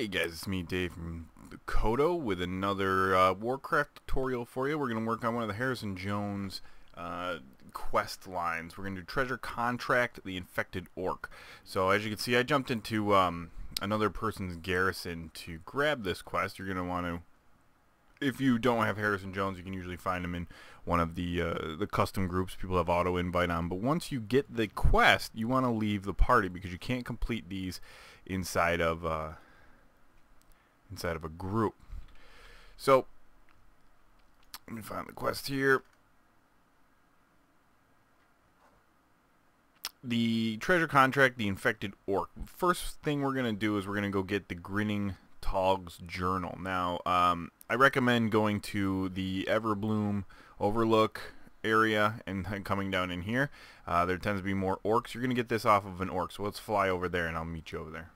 Hey guys, it's me Dave from Kodo with another Warcraft tutorial for you. We're going to work on one of the Harrison Jones quest lines. We're going to do Treasure Contract, the Infected Orc. So as you can see, I jumped into another person's garrison to grab this quest. You're going to want to, if you don't have Harrison Jones, you can usually find him in one of the custom groups people have auto invite on. But once you get the quest, you want to leave the party because you can't complete these inside of a group. So let me find the quest here. The treasure contract, the infected orc. First thing we're gonna do is we're gonna go get the Grinning Tog's journal. Now I recommend going to the Everbloom Overlook area and then coming down in here. There tends to be more orcs. You're gonna get this off of an orc, so let's fly over there and I'll meet you over there.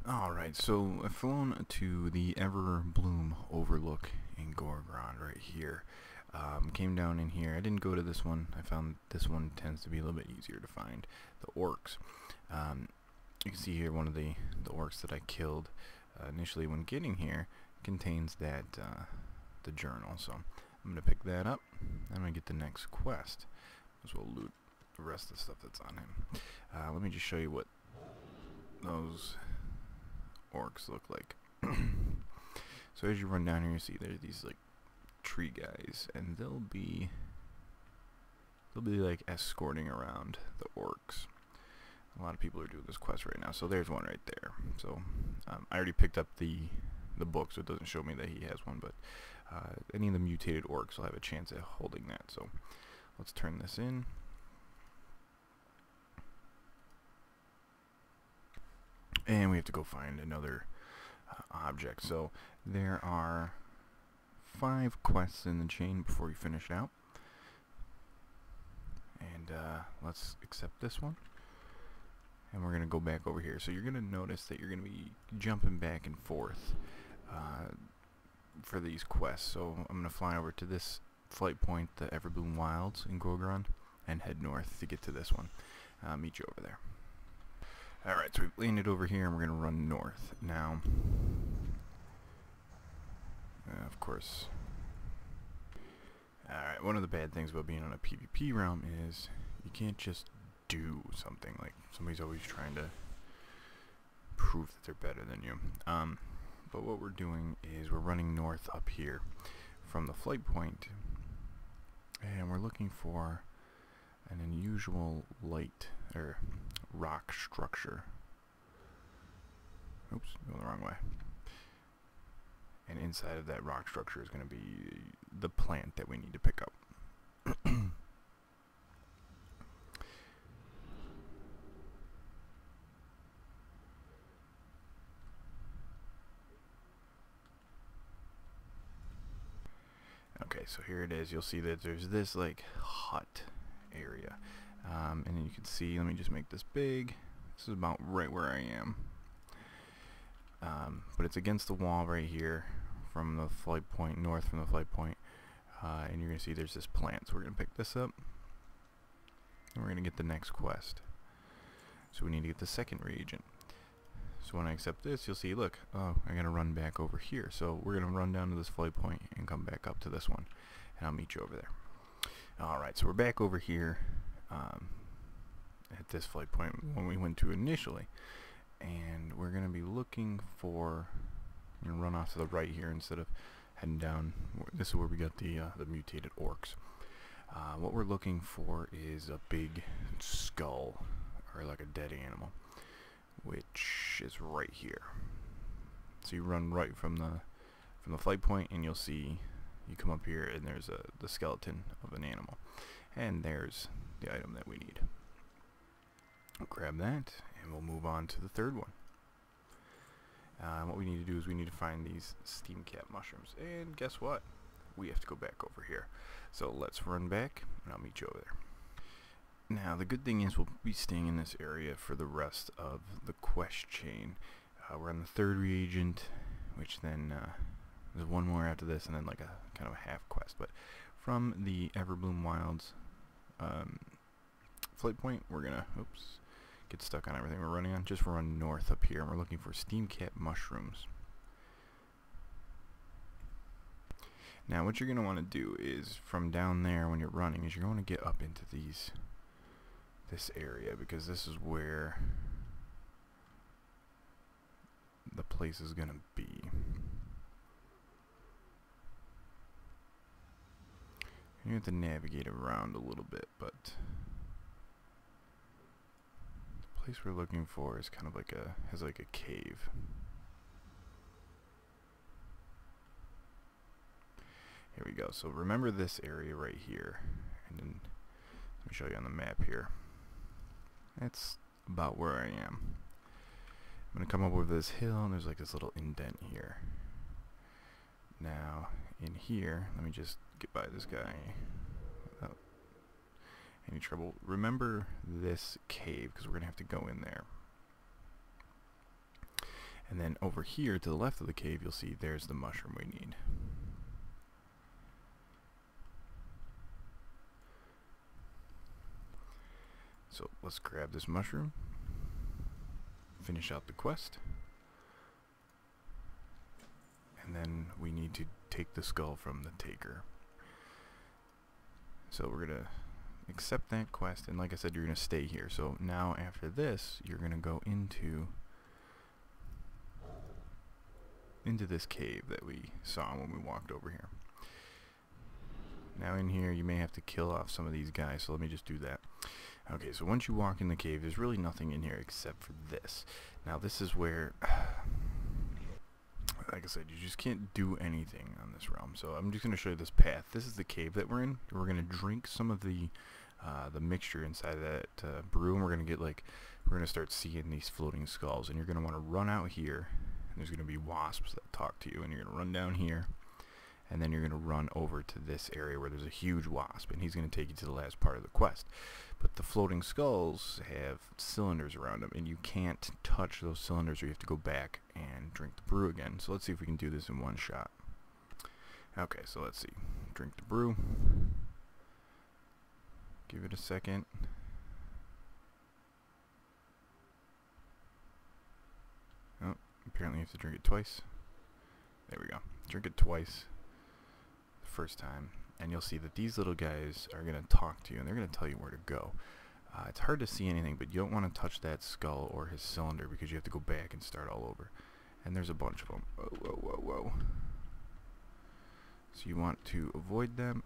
Alright, so I've flown to the Everbloom Overlook in Gorgrond right here. Came down in here. I didn't go to this one. I found this one tends to be a little bit easier to find. The orcs. You can see here one of the orcs that I killed initially when getting here contains that the journal. So I'm going to pick that up. I'm going to get the next quest. As well loot the rest of the stuff that's on him. Let me just show you what those orcs look like. So as you run down here, you see there's these like tree guys, and they'll be like escorting around the orcs. A lot of people are doing this quest right now. So there's one right there. So I already picked up the book, so it doesn't show me that he has one, but any of the mutated orcs will have a chance at holding that. So let's turn this in. And we have to go find another object. So there are 5 quests in the chain before you finish it out. And let's accept this one. And we're going to go back over here. So you're going to notice that you're going to be jumping back and forth for these quests. So I'm going to fly over to this flight point, the Everbloom Wilds in Gorgrond, and head north to get to this one. I'll meet you over there. Alright, so we've landed over here and we're going to run north. Now, of course, alright, one of the bad things about being on a PvP realm is you can't just do something. Like, somebody's always trying to prove that they're better than you. But what we're doing is we're running north up here from the flight point, and we're looking for an unusual light, or rock structure. Oops, going the wrong way. And inside of that rock structure is going to be the plant that we need to pick up. Okay, so here it is. You'll see that there's this like hut area. And then you can see, let me just make this big. This is about right where I am. But it's against the wall right here from the flight point, north from the flight point. And you're going to see there's this plant. So we're going to pick this up. And we're going to get the next quest. So we need to get the second reagent. So when I accept this, you'll see, look, oh, I got to run back over here. So we're going to run down to this flight point and come back up to this one. And I'll meet you over there. Alright, so we're back over here. At this flight point when we went to initially, and we're going to be looking for, I'm going to run off to the right here instead of heading down. This is where we got the mutated orcs. What we're looking for is a big skull, or like a dead animal, which is right here. So you run right from the flight point, and you'll see, you come up here and there's the skeleton of an animal, and there's the item that we need. We'll grab that and we'll move on to the third one. What we need to do is we need to find these steam cap mushrooms, and guess what? We have to go back over here. So let's run back and I'll meet you over there. Now the good thing is we'll be staying in this area for the rest of the quest chain. We're on the 3rd reagent, which then there's one more after this, and then like a kind of a half quest. But from the Everbloom Wilds flight point, we're gonna get stuck on everything we're running on. Just run north up here, and we're looking for steam cap mushrooms. Now what you're going to want to do is, from down there when you're running, is you're going to get up into this area, because this is where the place is going to be. You have to navigate around a little bit, but the place we're looking for is kind of like has like a cave. Here we go. So remember this area right here, and then let me show you on the map here. That's about where I am. I'm gonna come up over this hill, and there's like this little indent here. Now in here, let me just get by this guy without any trouble. Remember this cave, because we're gonna have to go in there. And then over here to the left of the cave, you'll see there's the mushroom we need. So let's grab this mushroom, finish out the quest, and then we need to take the skull from the taker. So we're going to accept that quest, and like I said, you're going to stay here. So now after this, you're going to go into this cave that we saw when we walked over here. Now in here, you may have to kill off some of these guys, so let me just do that. Okay, so once you walk in the cave, there's really nothing in here except for this. Now this is where, like I said, you just can't do anything on this realm. So I'm just going to show you this path. This is the cave that we're in. We're going to drink some of the mixture inside of that brew, and we're going to start seeing these floating skulls. And you're going to want to run out here, and there's going to be wasps that talk to you, and you're going to run down here. And then you're going to run over to this area where there's a huge wasp, and he's going to take you to the last part of the quest. But the floating skulls have cylinders around them, and you can't touch those cylinders, or you have to go back and drink the brew again. So let's see if we can do this in one shot. Okay, so let's see. Drink the brew. Give it a second. Oh, apparently you have to drink it twice. There we go. Drink it twice. First time, and you'll see that these little guys are going to talk to you, and they're going to tell you where to go. It's hard to see anything, but you don't want to touch that skull or his cylinder, because you have to go back and start all over. And there's a bunch of them. Whoa, whoa, whoa, whoa. So you want to avoid them.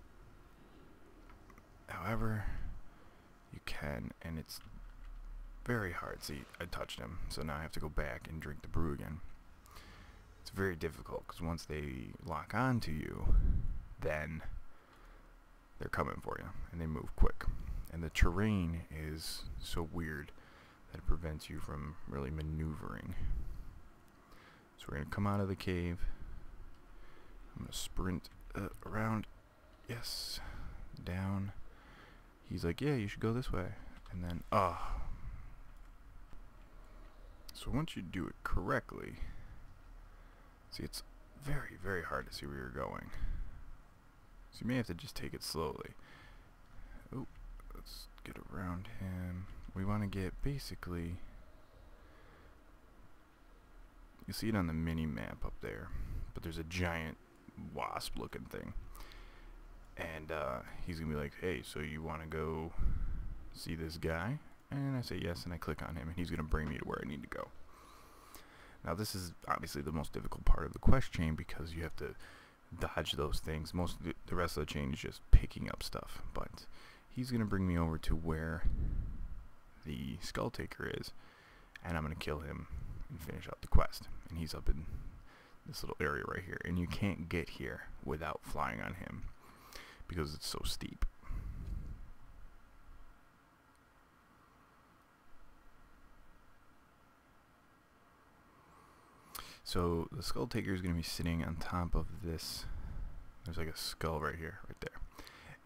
However, you can, and it's very hard. See, I touched him, so now I have to go back and drink the brew again. It's very difficult, because once they lock on to you, then they're coming for you, and they move quick. And the terrain is so weird that it prevents you from really maneuvering. So we're going to come out of the cave. I'm going to sprint around. Yes. Down. He's like, yeah, you should go this way. And then, so once you do it correctly, see, it's very, very hard to see where you're going. So you may have to just take it slowly. Oh, let's get around him. We want to get basically, you see it on the mini map up there, but there's a giant wasp looking thing. And he's going to be like, hey, so you want to go see this guy? And I say yes, and I click on him, and he's going to bring me to where I need to go. Now this is obviously the most difficult part of the quest chain, because you have to dodge those things. Most of the rest of the chain is just picking up stuff, but he's going to bring me over to where the Skull Taker is, and I'm going to kill him and finish out the quest. And he's up in this little area right here, and you can't get here without flying on him, because it's so steep. So the Skull Taker is going to be sitting on top of this. There's like a skull right here, right there.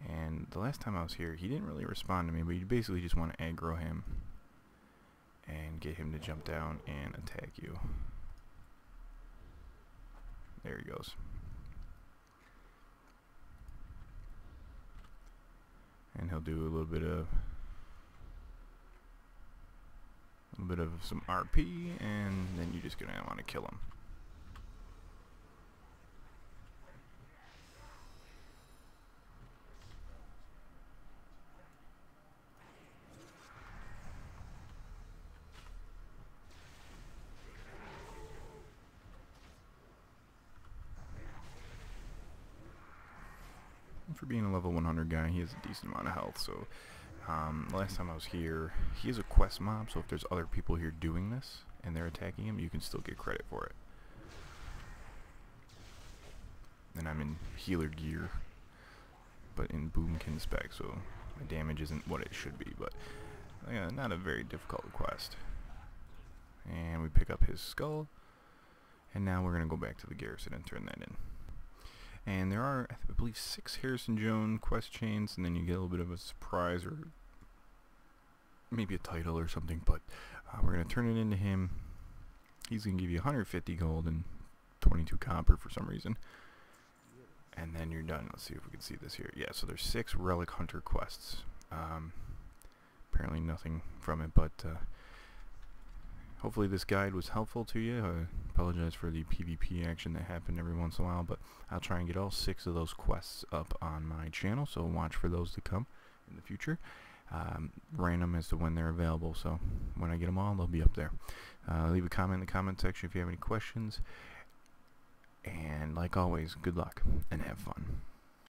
And the last time I was here, he didn't really respond to me, but you basically just want to aggro him and get him to jump down and attack you. There he goes. And he'll do a little bit of bit of some RP, and then you're just going to want to kill him. For being a level 100 guy, he has a decent amount of health, so last time I was here, he is a quest mob, so if there's other people here doing this and they're attacking him, you can still get credit for it. And I'm in healer gear, but in Boomkin spec, so my damage isn't what it should be, but not a very difficult quest. And we pick up his skull, and now we're going to go back to the garrison and turn that in. And there are, I believe, 6 Harrison Jones quest chains, and then you get a little bit of a surprise or maybe a title or something, but we're going to turn it into him. He's going to give you 150 gold and 22 copper for some reason. And then you're done. Let's see if we can see this here. Yeah, so there's 6 Relic Hunter quests. Apparently nothing from it, but hopefully this guide was helpful to you. I apologize for the PvP action that happened every once in a while, but I'll try and get all 6 of those quests up on my channel, so watch for those to come in the future. Random as to when they're available, so when I get them all, they'll be up there. Leave a comment in the comment section if you have any questions, and like always, good luck and have fun.